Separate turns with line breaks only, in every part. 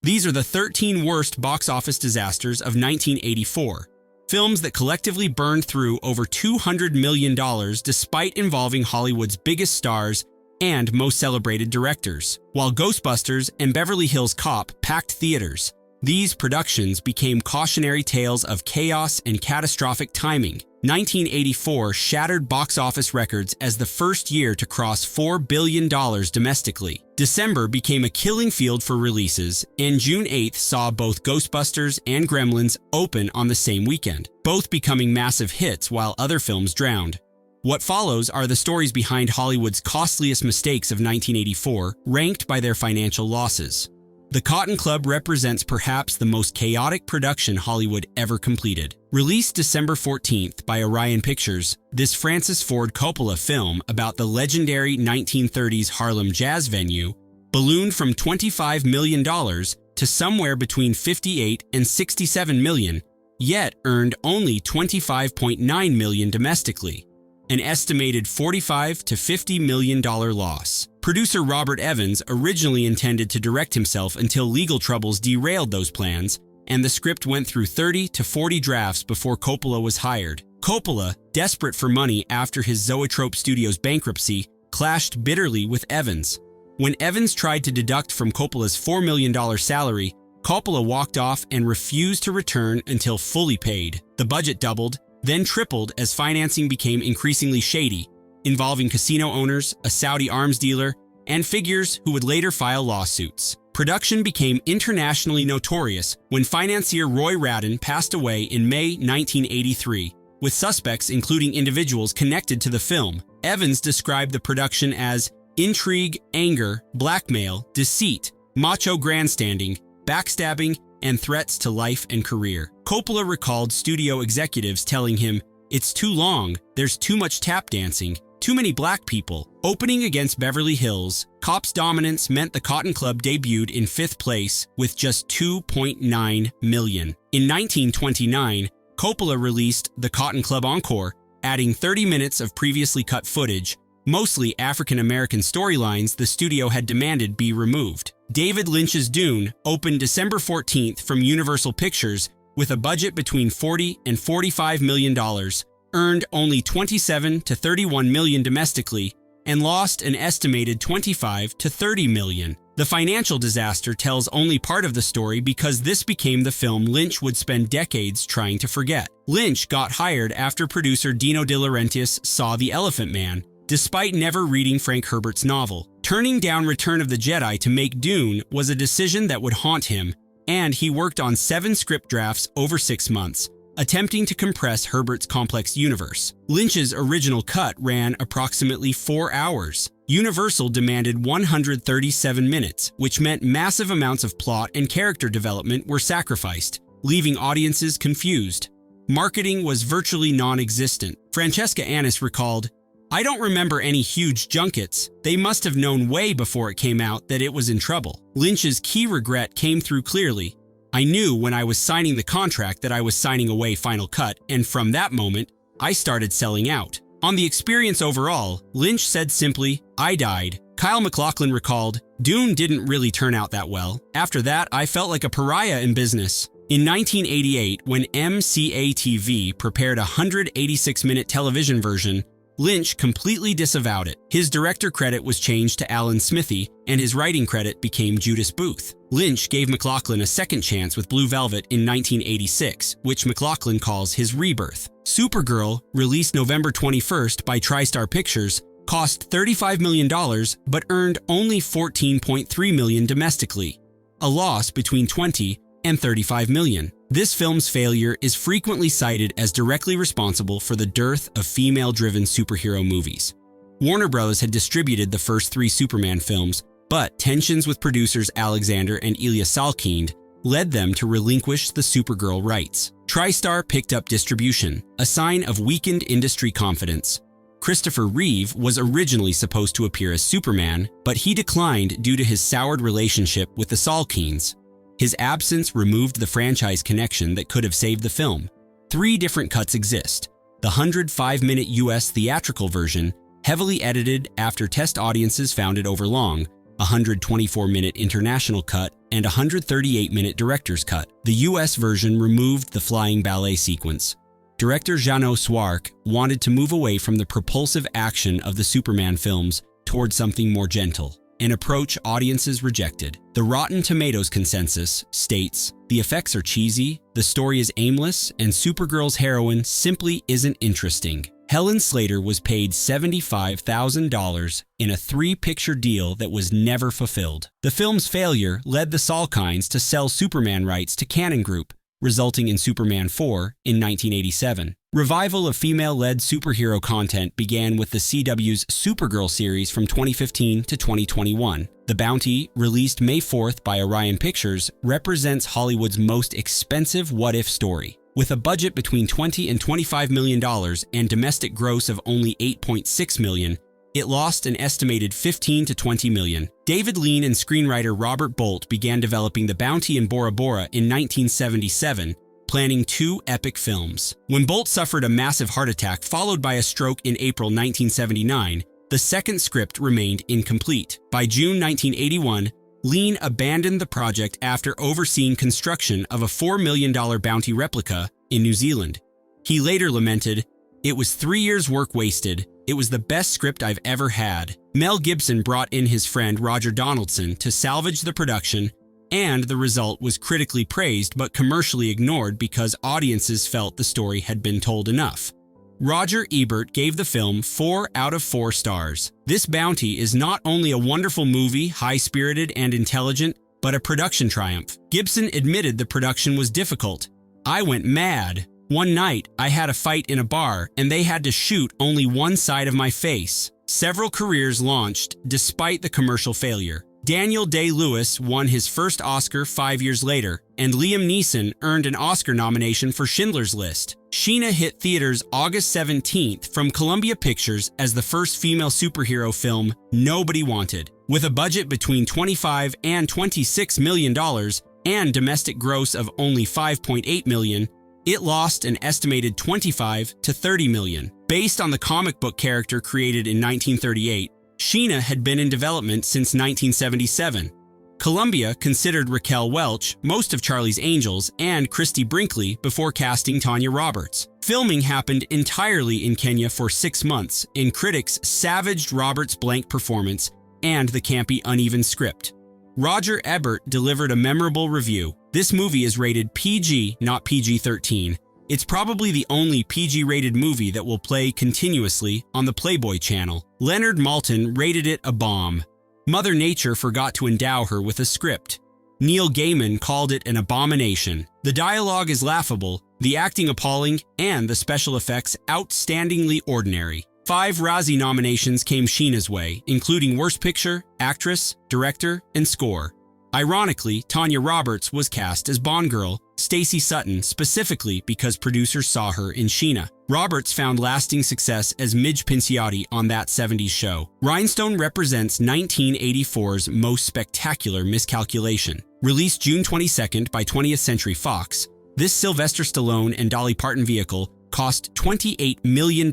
These are the 13 worst box office disasters of 1984, films that collectively burned through over $200 million despite involving Hollywood's biggest stars and most celebrated directors. While Ghostbusters and Beverly Hills Cop packed theaters, these productions became cautionary tales of chaos and catastrophic timing. 1984 shattered box office records as the first year to cross $4 billion domestically. December became a killing field for releases, and June 8th saw both Ghostbusters and Gremlins open on the same weekend, both becoming massive hits while other films drowned. What follows are the stories behind Hollywood's costliest mistakes of 1984, ranked by their financial losses. The Cotton Club represents perhaps the most chaotic production Hollywood ever completed. Released December 14th by Orion Pictures, this Francis Ford Coppola film about the legendary 1930s Harlem jazz venue ballooned from $25 million to somewhere between $58 and $67 million, yet earned only $25.9 million domestically, an estimated $45 to $50 million loss. Producer Robert Evans originally intended to direct himself until legal troubles derailed those plans, and the script went through 30 to 40 drafts before Coppola was hired. Coppola, desperate for money after his Zoetrope Studios bankruptcy, clashed bitterly with Evans. When Evans tried to deduct from Coppola's $4 million salary, Coppola walked off and refused to return until fully paid. The budget doubled, then tripled as financing became increasingly shady, involving casino owners, a Saudi arms dealer, and figures who would later file lawsuits. Production became internationally notorious when financier Roy Radin passed away in May 1983, with suspects including individuals connected to the film. Evans described the production as intrigue, anger, blackmail, deceit, macho grandstanding, backstabbing, and threats to life and career. Coppola recalled studio executives telling him, "It's too long, there's too much tap dancing, too many black people." Opening against Beverly Hills, Cop's dominance meant the Cotton Club debuted in 5th place with just $2.9 million. In 1929, Coppola released The Cotton Club Encore, adding 30 minutes of previously cut footage, mostly African-American storylines the studio had demanded be removed. David Lynch's Dune opened December 14th from Universal Pictures with a budget between $40 and $45 million, earned only $27 to $31 million domestically, and lost an estimated $25 to $30 million. The financial disaster tells only part of the story because this became the film Lynch would spend decades trying to forget. Lynch got hired after producer Dino De Laurentiis saw The Elephant Man, despite never reading Frank Herbert's novel. Turning down Return of the Jedi to make Dune was a decision that would haunt him, and he worked on 7 script drafts over 6 months, attempting to compress Herbert's complex universe. Lynch's original cut ran approximately 4 hours. Universal demanded 137 minutes, which meant massive amounts of plot and character development were sacrificed, leaving audiences confused. Marketing was virtually non-existent. Francesca Annis recalled, "I don't remember any huge junkets. They must have known way before it came out that it was in trouble." Lynch's key regret came through clearly. "I knew when I was signing the contract that I was signing away Final Cut, and from that moment, I started selling out." On the experience overall, Lynch said simply, "I died." Kyle MacLachlan recalled, "Dune didn't really turn out that well. After that, I felt like a pariah in business." In 1988, when MCA-TV prepared a 186-minute television version, Lynch completely disavowed it. His director credit was changed to Alan Smithee, and his writing credit became Judas Booth. Lynch gave MacLachlan a second chance with Blue Velvet in 1986, which MacLachlan calls his rebirth. Supergirl, released November 21st by TriStar Pictures, cost $35 million but earned only $14.3 million domestically, a loss between $20 and $35 million. This film's failure is frequently cited as directly responsible for the dearth of female-driven superhero movies. Warner Bros. Had distributed the first 3 Superman films, but tensions with producers Alexander and Ilya Salkind led them to relinquish the Supergirl rights. TriStar picked up distribution, a sign of weakened industry confidence. Christopher Reeve was originally supposed to appear as Superman, but he declined due to his soured relationship with the Salkinds. His absence removed the franchise connection that could have saved the film. 3 different cuts exist: the 105-minute US theatrical version, heavily edited after test audiences found it overlong, a 124-minute international cut, and a 138-minute director's cut. The US version removed the flying ballet sequence. Director Jeannot Swark wanted to move away from the propulsive action of the Superman films toward something more gentle, an approach audiences rejected. The Rotten Tomatoes consensus states, "The effects are cheesy, the story is aimless, and Supergirl's heroine simply isn't interesting." Helen Slater was paid $75,000 in a 3-picture deal that was never fulfilled. The film's failure led the Salkinds to sell Superman rights to Cannon Group, resulting in Superman 4 in 1987. Revival of female-led superhero content began with the CW's Supergirl series from 2015 to 2021. The Bounty, released May 4th by Orion Pictures, represents Hollywood's most expensive what-if story. With a budget between $20 and $25 million and domestic gross of only $8.6 million, it lost an estimated $15 to $20 million. David Lean and screenwriter Robert Bolt began developing The Bounty and Bora Bora in 1977, planning 2 epic films. When Bolt suffered a massive heart attack followed by a stroke in April 1979, the second script remained incomplete. By June 1981, Lean abandoned the project after overseeing construction of a $4 million Bounty replica in New Zealand. He later lamented, "It was 3 years' work wasted. It was the best script I've ever had." Mel Gibson brought in his friend Roger Donaldson to salvage the production, and the result was critically praised but commercially ignored because audiences felt the story had been told enough. Roger Ebert gave the film 4 out of 4 stars. This Bounty is not only a wonderful movie, high-spirited and intelligent, but a production triumph. Gibson admitted the production was difficult. "I went mad. One night, I had a fight in a bar, and they had to shoot only one side of my face." Several careers launched despite the commercial failure. Daniel Day-Lewis won his first Oscar 5 years later, and Liam Neeson earned an Oscar nomination for Schindler's List. Sheena hit theaters August 17th from Columbia Pictures as the first female superhero film nobody wanted. With a budget between $25 and $26 million and domestic gross of only $5.8 million, it lost an estimated $25 to $30 million. Based on the comic book character created in 1938, Sheena had been in development since 1977. Columbia considered Raquel Welch, most of Charlie's Angels, and Christy Brinkley before casting Tanya Roberts. Filming happened entirely in Kenya for 6 months, and critics savaged Roberts' blank performance and the campy, uneven script. Roger Ebert delivered a memorable review. "This movie is rated PG, not PG-13. It's probably the only PG-rated movie that will play continuously on the Playboy channel." Leonard Maltin rated it a bomb. Mother Nature forgot to endow her with a script. Neil Gaiman called it an abomination. The dialogue is laughable, the acting appalling, and the special effects outstandingly ordinary. 5 Razzie nominations came Sheena's way, including Worst Picture, Actress, Director, and Score. Ironically, Tanya Roberts was cast as Bond girl Stacey Sutton specifically because producers saw her in Sheena. Roberts found lasting success as Midge Pinciotti on That 70s Show. Rhinestone represents 1984's most spectacular miscalculation. Released June 22nd by 20th Century Fox, this Sylvester Stallone and Dolly Parton vehicle cost $28 million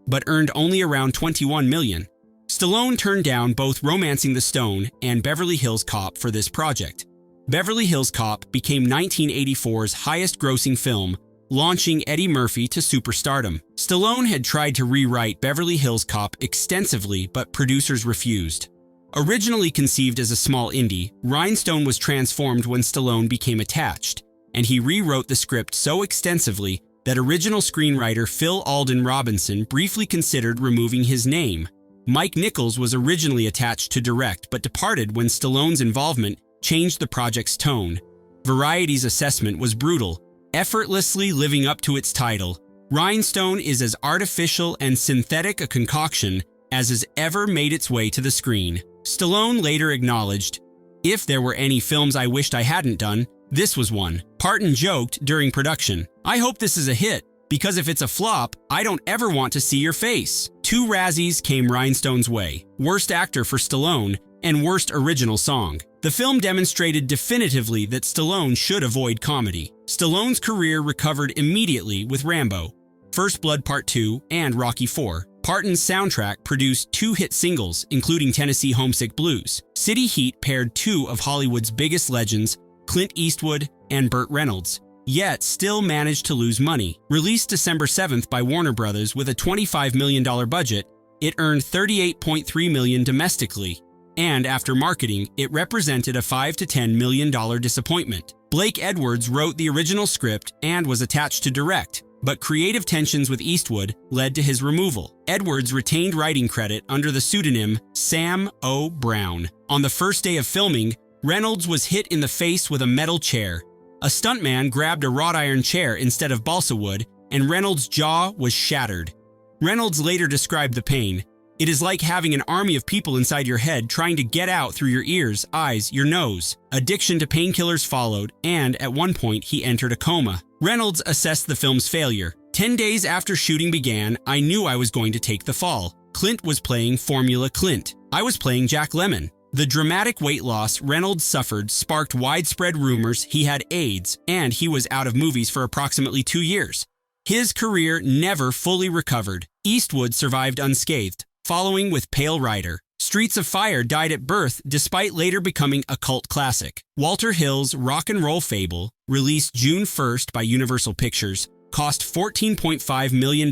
but earned only around $21 million. Stallone turned down both Romancing the Stone and Beverly Hills Cop for this project. Beverly Hills Cop became 1984's highest-grossing film, launching Eddie Murphy to superstardom. Stallone had tried to rewrite Beverly Hills Cop extensively, but producers refused. Originally conceived as a small indie, Rhinestone was transformed when Stallone became attached, and he rewrote the script so extensively that original screenwriter Phil Alden Robinson briefly considered removing his name. Mike Nichols was originally attached to direct, but departed when Stallone's involvement changed the project's tone. Variety's assessment was brutal, effortlessly living up to its title. Rhinestone is as artificial and synthetic a concoction as has ever made its way to the screen. Stallone later acknowledged, "If there were any films I wished I hadn't done, this was one." Parton joked during production, "I hope this is a hit, because if it's a flop, I don't ever want to see your face." 2 Razzies came Rhinestone's way, Worst Actor for Stallone and Worst Original Song. The film demonstrated definitively that Stallone should avoid comedy. Stallone's career recovered immediately with Rambo, First Blood Part 2, and Rocky IV. Parton's soundtrack produced 2 hit singles, including Tennessee Homesick Blues. City Heat paired 2 of Hollywood's biggest legends, Clint Eastwood and Burt Reynolds, yet still managed to lose money. Released December 7th by Warner Brothers with a $25 million budget, it earned $38.3 million domestically, and after marketing, it represented a $5 to $10 million disappointment. Blake Edwards wrote the original script and was attached to direct, but creative tensions with Eastwood led to his removal. Edwards retained writing credit under the pseudonym Sam O. Brown. On the first day of filming, Reynolds was hit in the face with a metal chair. A stuntman grabbed a wrought iron chair instead of balsa wood, and Reynolds' jaw was shattered. Reynolds later described the pain. "It is like having an army of people inside your head trying to get out through your ears, eyes, your nose." Addiction to painkillers followed, and at one point he entered a coma. Reynolds assessed the film's failure. 10 days after shooting began, I knew I was going to take the fall. Clint was playing Formula Clint. I was playing Jack Lemmon. The dramatic weight loss Reynolds suffered sparked widespread rumors he had AIDS, and he was out of movies for approximately 2 years. His career never fully recovered. Eastwood survived unscathed, following with Pale Rider. Streets of Fire died at birth despite later becoming a cult classic. Walter Hill's rock and roll fable, released June 1st by Universal Pictures, cost $14.5 million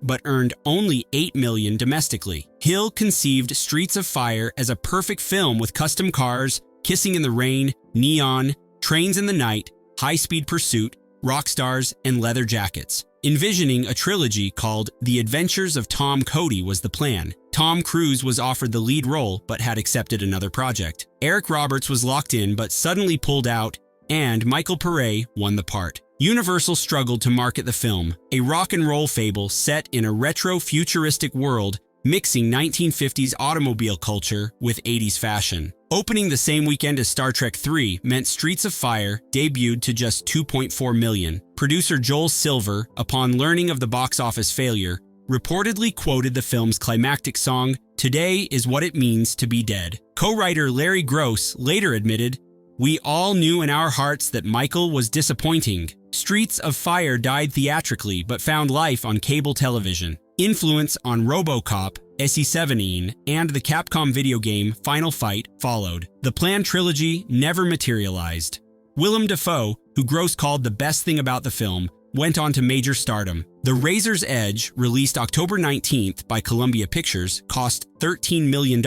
but earned only $8 million domestically. Hill conceived Streets of Fire as a perfect film with custom cars, kissing in the rain, neon, trains in the night, high-speed pursuit, rock stars, and leather jackets. Envisioning a trilogy called The Adventures of Tom Cody was the plan. Tom Cruise was offered the lead role but had accepted another project. Eric Roberts was locked in but suddenly pulled out, and Michael Pare won the part. Universal struggled to market the film, a rock and roll fable set in a retro-futuristic world mixing 1950s automobile culture with 80s fashion. Opening the same weekend as Star Trek III meant Streets of Fire debuted to just $2.4 million. Producer Joel Silver, upon learning of the box office failure, reportedly quoted the film's climactic song, "Today is what it means to be dead." Co-writer Larry Gross later admitted, "We all knew in our hearts that Michael was disappointing." Streets of Fire died theatrically but found life on cable television. Influence on RoboCop, SE7, and the Capcom video game Final Fight followed. The planned trilogy never materialized. Willem Dafoe, who Gross called the best thing about the film, went on to major stardom. The Razor's Edge, released October 19th by Columbia Pictures, cost $13 million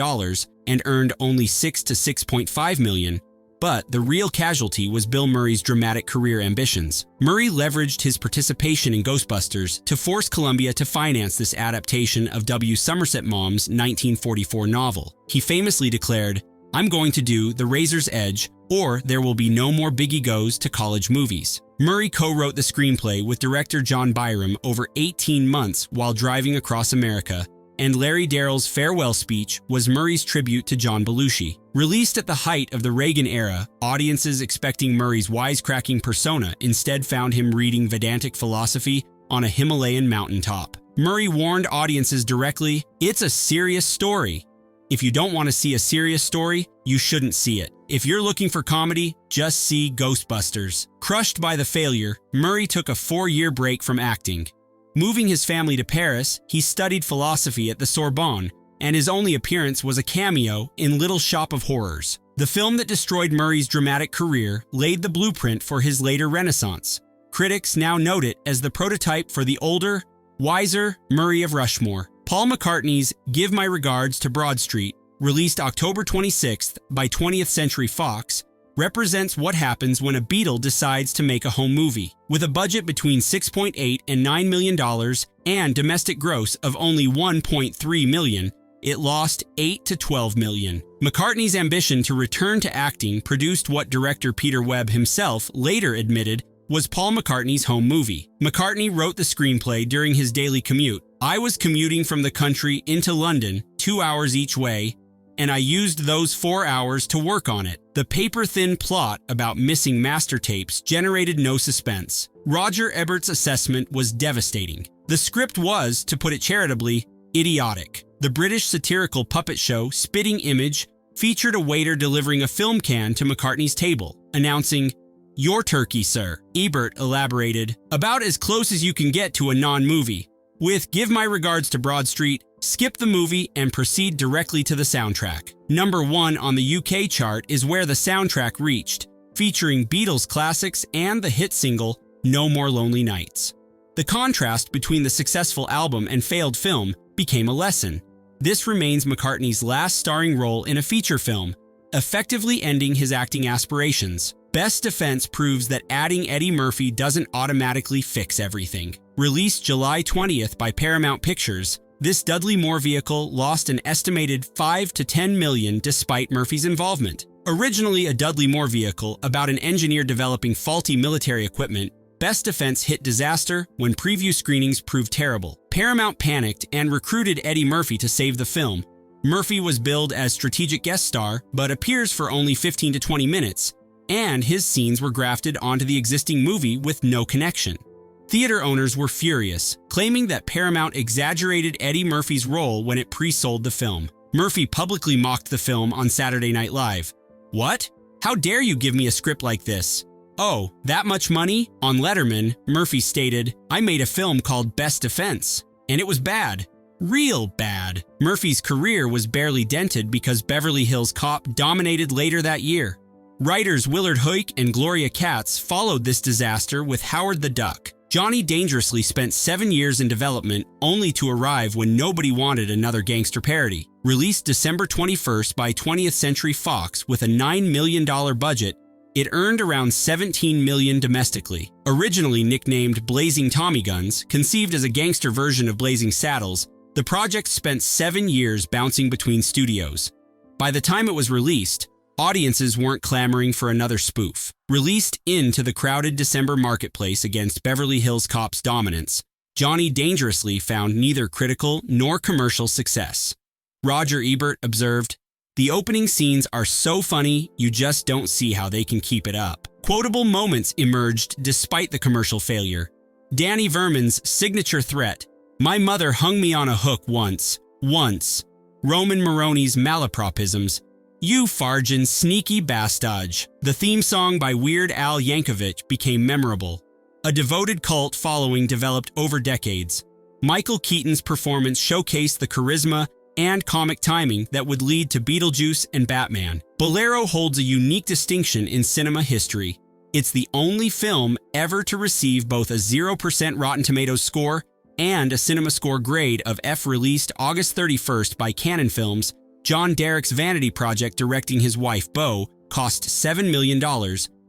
and earned only $6 to $6.5 million. But the real casualty was Bill Murray's dramatic career ambitions. Murray leveraged his participation in Ghostbusters to force Columbia to finance this adaptation of W. Somerset Maugham's 1944 novel. He famously declared, "I'm going to do The Razor's Edge, or there will be no more Biggie Goes to College movies." Murray co-wrote the screenplay with director John Byram over 18 months while driving across America, and Larry Darrell's farewell speech was Murray's tribute to John Belushi. Released at the height of the Reagan era, audiences expecting Murray's wisecracking persona instead found him reading Vedantic philosophy on a Himalayan mountaintop. Murray warned audiences directly, "It's a serious story. If you don't want to see a serious story, you shouldn't see it. If you're looking for comedy, just see Ghostbusters." Crushed by the failure, Murray took a 4-year break from acting. Moving his family to Paris, he studied philosophy at the Sorbonne, and his only appearance was a cameo in Little Shop of Horrors. The film that destroyed Murray's dramatic career laid the blueprint for his later renaissance. Critics now note it as the prototype for the older, wiser Murray of Rushmore. Paul McCartney's Give My Regards to Broad Street, released October 26th by 20th Century Fox, represents what happens when a Beatle decides to make a home movie. With a budget between $6.8 and $9 million and domestic gross of only $1.3 million, it lost $8 to $12 million. McCartney's ambition to return to acting produced what director Peter Webb himself later admitted was Paul McCartney's home movie. McCartney wrote the screenplay during his daily commute. "I was commuting from the country into London, 2 hours each way, and I used those 4 hours to work on it. The paper-thin plot about missing master tapes generated no suspense. Roger Ebert's assessment was devastating. The script was, to put it charitably, idiotic. The British satirical puppet show Spitting Image featured a waiter delivering a film can to McCartney's table, announcing, 'Your turkey, sir.' Ebert elaborated, 'About as close as you can get to a non-movie. With Give My Regards to Broad Street, skip the movie and proceed directly to the soundtrack. Number 1 on the UK chart is where the soundtrack reached, featuring Beatles classics and the hit single No More Lonely Nights. The contrast between the successful album and failed film became a lesson. This remains McCartney's last starring role in a feature film, effectively ending his acting aspirations. Best Defense proves that adding Eddie Murphy doesn't automatically fix everything. Released July 20th by Paramount Pictures, this Dudley Moore vehicle lost an estimated $5 to $10 million despite Murphy's involvement. Originally a Dudley Moore vehicle about an engineer developing faulty military equipment, Best Defense hit disaster when preview screenings proved terrible. Paramount panicked and recruited Eddie Murphy to save the film. Murphy was billed as strategic guest star, but appears for only 15 to 20 minutes, and his scenes were grafted onto the existing movie with no connection. Theater owners were furious, claiming that Paramount exaggerated Eddie Murphy's role when it pre-sold the film. Murphy publicly mocked the film on Saturday Night Live. "What? How dare you give me a script like this?" "Oh, that much money?" On Letterman, Murphy stated, "I made a film called Best Defense, and it was bad. Real bad." Murphy's career was barely dented because Beverly Hills Cop dominated later that year. Writers Willard Huyck and Gloria Katz followed this disaster with Howard the Duck. Johnny Dangerously spent 7 years in development, only to arrive when nobody wanted another gangster parody. Released December 21st by 20th Century Fox with a $9 million budget, it earned around $17 million domestically. Originally nicknamed Blazing Tommy Guns, conceived as a gangster version of Blazing Saddles, the project spent 7 years bouncing between studios. By the time it was released, audiences weren't clamoring for another spoof. Released into the crowded December marketplace against Beverly Hills Cop's dominance, Johnny Dangerously found neither critical nor commercial success. Roger Ebert observed, "The opening scenes are so funny, you just don't see how they can keep it up." Quotable moments emerged despite the commercial failure. Danny Verman's signature threat, "My mother hung me on a hook once. Roman Moroni's malapropisms, "You fargin' sneaky bastard." The theme song by Weird Al Yankovic became memorable. A devoted cult following developed over decades. Michael Keaton's performance showcased the charisma and comic timing that would lead to Beetlejuice and Batman. Bolero holds a unique distinction in cinema history. It's the only film ever to receive both a 0% Rotten Tomatoes score and a CinemaScore grade of F. Released August 31st by Cannon Films, John Derrick's vanity project directing his wife Beau cost $7 million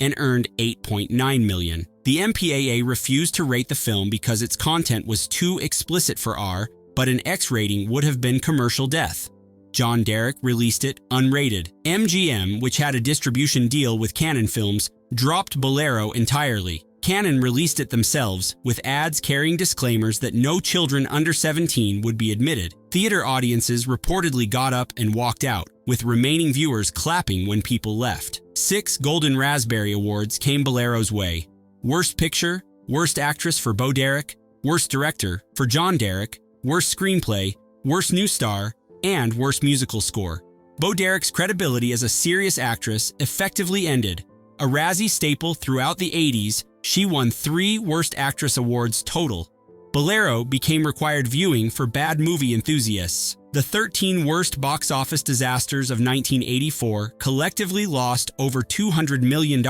and earned $8.9 million. The MPAA refused to rate the film because its content was too explicit for R, but an X rating would have been commercial death. John Derrick released it unrated. MGM, which had a distribution deal with Cannon Films, dropped Bolero entirely. Cannon released it themselves, with ads carrying disclaimers that no children under 17 would be admitted. Theater audiences reportedly got up and walked out, with remaining viewers clapping when people left. 6 Golden Raspberry Awards came Bolero's way. Worst Picture, Worst Actress for Bo Derek, Worst Director for John Derek, Worst Screenplay, Worst New Star, and Worst Musical Score. Bo Derek's credibility as a serious actress effectively ended. A Razzie staple throughout the 80s, she won 3 Worst Actress awards total. Bolero became required viewing for bad movie enthusiasts. The 13 worst box office disasters of 1984 collectively lost over $200 million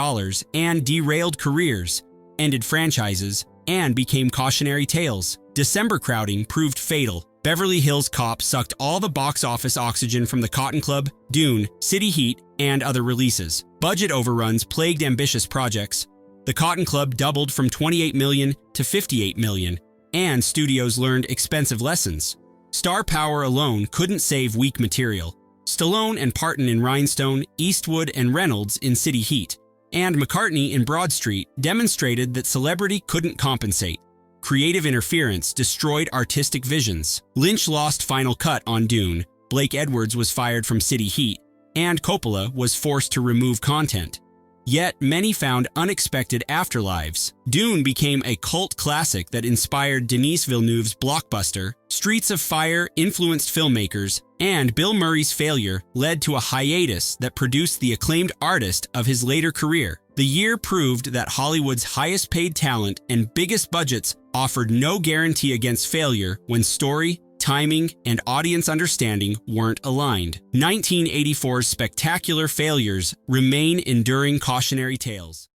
and derailed careers, ended franchises, and became cautionary tales. December crowding proved fatal. Beverly Hills Cop sucked all the box office oxygen from The Cotton Club, Dune, City Heat, and other releases. Budget overruns plagued ambitious projects. The Cotton Club doubled from $28 million to $58 million, and studios learned expensive lessons. Star power alone couldn't save weak material. Stallone and Parton in Rhinestone, Eastwood and Reynolds in City Heat, and McCartney in Broad Street demonstrated that celebrity couldn't compensate. Creative interference destroyed artistic visions. Lynch lost final cut on Dune, Blake Edwards was fired from City Heat, and Coppola was forced to remove content. Yet many found unexpected afterlives. Dune became a cult classic that inspired Denis Villeneuve's blockbuster. Streets of Fire influenced filmmakers, and Bill Murray's failure led to a hiatus that produced the acclaimed artist of his later career. The year proved that Hollywood's highest paid talent and biggest budgets offered no guarantee against failure when story, timing, and audience understanding weren't aligned. 1984's spectacular failures remain enduring cautionary tales.